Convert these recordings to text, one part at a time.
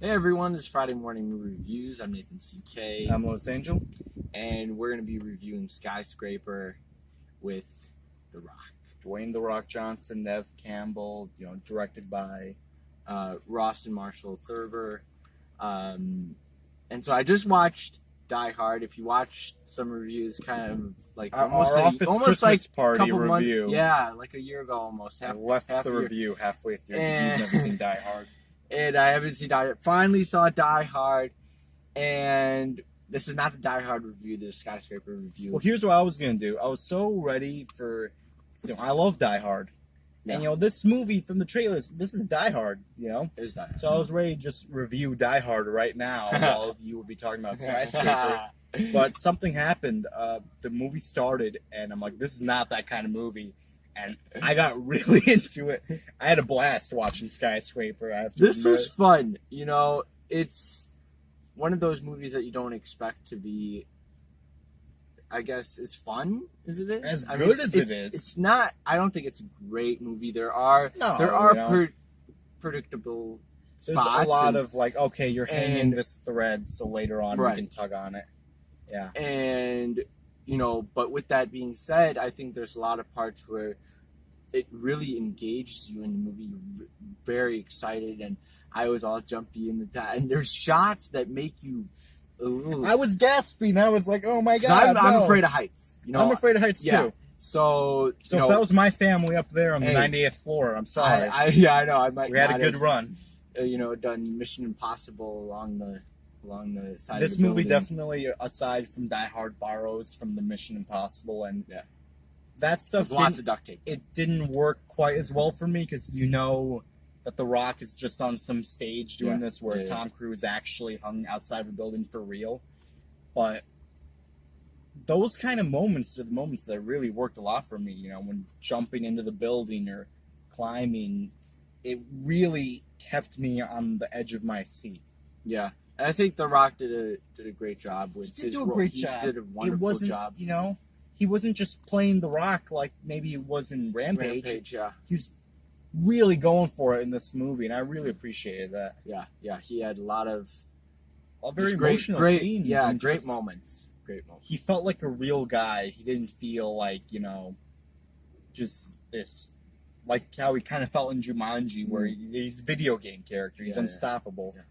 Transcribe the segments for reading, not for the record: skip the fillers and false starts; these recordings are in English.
Hey everyone, this is Friday Morning Movie Reviews. I'm Nathan CK. I'm Los Angel. And we're going to be reviewing Skyscraper with The Rock. Dwayne "The Rock" Johnson, Nev Campbell, directed by Ross and Marshall Thurber. And so I just watched Die Hard. If you watched some reviews, kind of like our office Christmas like party review. review. Yeah, like a year ago almost. I left the review halfway through because you've never seen Die Hard. And I haven't seen Die Hard. Finally saw Die Hard. And this is not the Die Hard review, this Skyscraper review. Well, here's what I was going to do. I was so ready for... I love Die Hard. Yeah. And, this movie from the trailers, this is Die Hard, It is Die Hard. So I was ready to just review Die Hard right now while you would be talking about Skyscraper. But something happened. The movie started, and I'm like, this is not that kind of movie. And I got really into it. I had a blast watching Skyscraper. This was fun. It's one of those movies that you don't expect to be, I guess, as fun as it is. As good as it is. It's not. I don't think it's a great movie. There are predictable spots. There's a lot of okay, you're hanging this thread, so later on we can tug on it. Yeah. And but with that being said, I think there's a lot of parts where it really engages you in the movie. You're very excited, and I was all jumpy in the time. And there's shots that make you a little... I was gasping. I was like, oh my God. I'm afraid of heights. I'm afraid of heights too. So if that was my family up there on the 98th floor, I'm sorry. I know. I might. We had a good run. Done Mission Impossible along the side. This of the movie building. Definitely, aside from Die Hard, borrows from the Mission Impossible, and that stuff. Lots of duct tape. It didn't work quite as well for me because that The Rock is just on some stage doing this where Tom Cruise actually hung outside the building for real. But those kind of moments are the moments that really worked a lot for me. When jumping into the building or climbing, it really kept me on the edge of my seat. Yeah. And I think The Rock did a great job with his role. He did a wonderful job. He wasn't just playing The Rock like maybe he was in Rampage. He was really going for it in this movie, and I really appreciated that. Yeah. He had a lot of very emotional scenes. Yeah, great moments. Great moments. He felt like a real guy. He didn't feel like, just this, like how he kind of felt in Jumanji, where he's a video game character. He's unstoppable. Yeah.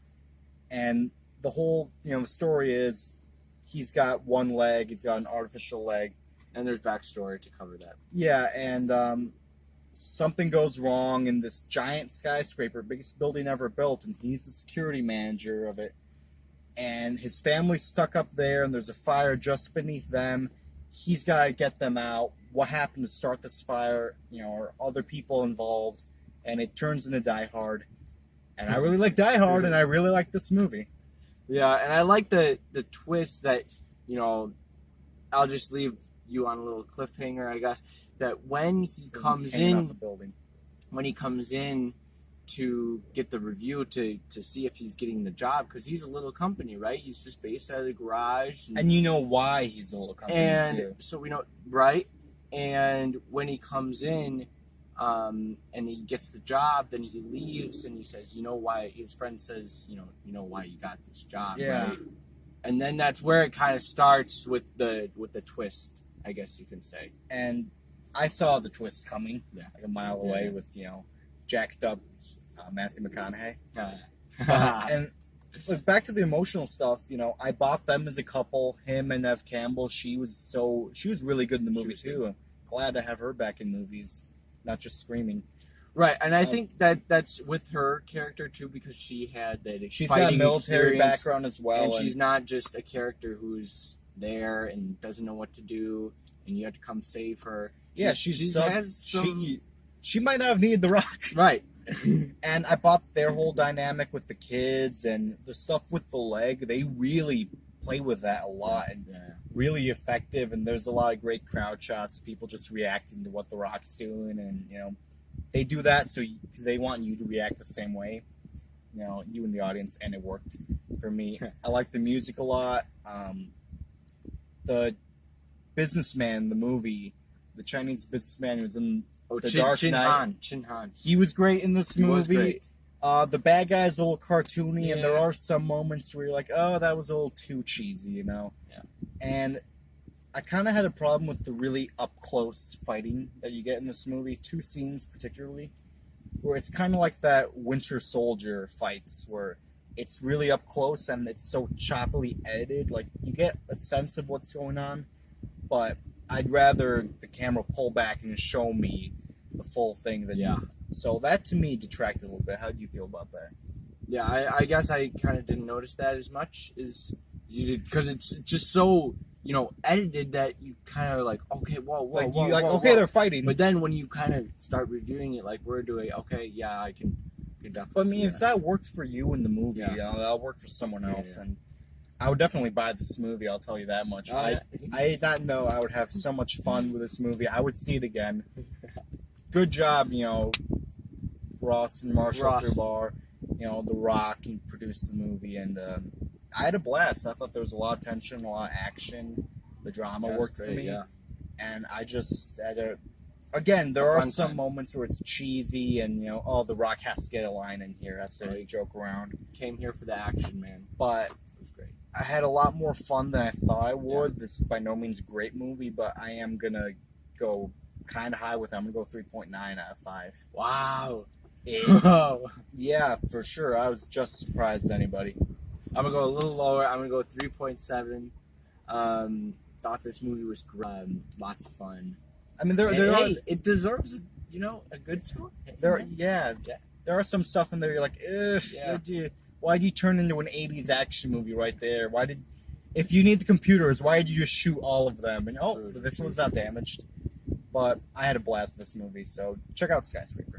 And the whole, the story is he's got one leg, he's got an artificial leg. And there's backstory to cover that. Yeah, and something goes wrong in this giant skyscraper, biggest building ever built, and he's the security manager of it. And his family's stuck up there, and there's a fire just beneath them. He's got to get them out. What happened to start this fire? Are other people involved? And it turns into Die Hard. And I really like Die Hard, and I really like this movie. Yeah, and I like the twist that, I'll just leave you on a little cliffhanger, I guess, that when he comes in to get the review to see if he's getting the job, because he's a little company, right? He's just based out of the garage. And you know why he's a little company, too. So we know, right? And when he comes in, and he gets the job, then he leaves and he says, why, his friend says, why you got this job, right? And then that's where it kind of starts with the twist, I guess you can say. And I saw the twist coming, like a mile away with, jacked up Matthew McConaughey. And look, back to the emotional stuff, I bought them as a couple, him and Nev Campbell. She was really good in the movie too. I'm glad to have her back in movies. Not just screaming. Right, and I think that's with her character, too, because she had that she's got a military background as well. And she's not just a character who's there and doesn't know what to do, and you have to come save her. Yeah, she might not have needed The Rock. Right. And I bought their whole dynamic with the kids and the stuff with the leg. They really play with that a lot. And really effective, and there's a lot of great crowd shots of people just reacting to what The Rock's doing, and they do that because they want you to react the same way, you in the audience, and it worked for me. I like the music a lot. The businessman, the movie, the Chinese businessman who was in The Dark Knight. Chin Han. He was great in this movie. The bad guy's a little cartoony, Yeah. and there are some moments where you're like, oh, that was a little too cheesy, you know? Yeah. And I kind of had a problem with the really up-close fighting that you get in this movie. 2 scenes, particularly, where it's kind of like that Winter Soldier fights, where it's really up close and it's so choppily edited. Like, you get a sense of what's going on, but I'd rather the camera pull back and show me the full thing than So that, to me, detracted a little bit. How do you feel about that? Yeah, I guess I kind of didn't notice that as much as you did, because it's just so, you know, edited that you kind of like, okay, whoa, they're fighting. But then when you kind of start reviewing it like we're doing, okay, yeah, I can definitely. But I mean, see if that worked for you in the movie, Yeah. you know, that'll work for someone else. Yeah. And I would definitely buy this movie, I'll tell you that much. I did not know I would have so much fun with this movie. I would see it again. Good job, you know, Ross and Marshall Thurbar, you know, The Rock, he produced the movie, and I had a blast. I thought there was a lot of tension, a lot of action. The drama worked for me. Yeah. And I just, again, there are some time. moments where it's cheesy and, you know, oh, The Rock has to get a line in here, has to joke around. Came here for the action, man. But It was great. I had a lot more fun than I thought I would. This is by no means a great movie, but I am going to go kind of high with it. I'm going to go 3.9 out of 5. Wow. Yeah, for sure. I was just surprised as anybody. I'm going to go a little lower. I'm going to go 3.7. Thought this movie was lots of fun. I mean, it deserves a good score. There are some stuff in there you're like, why did you turn into an 80s action movie right there? If you need the computers, why did you just shoot all of them? And this one's not damaged. But I had a blast in this movie, so check out Skyscraper.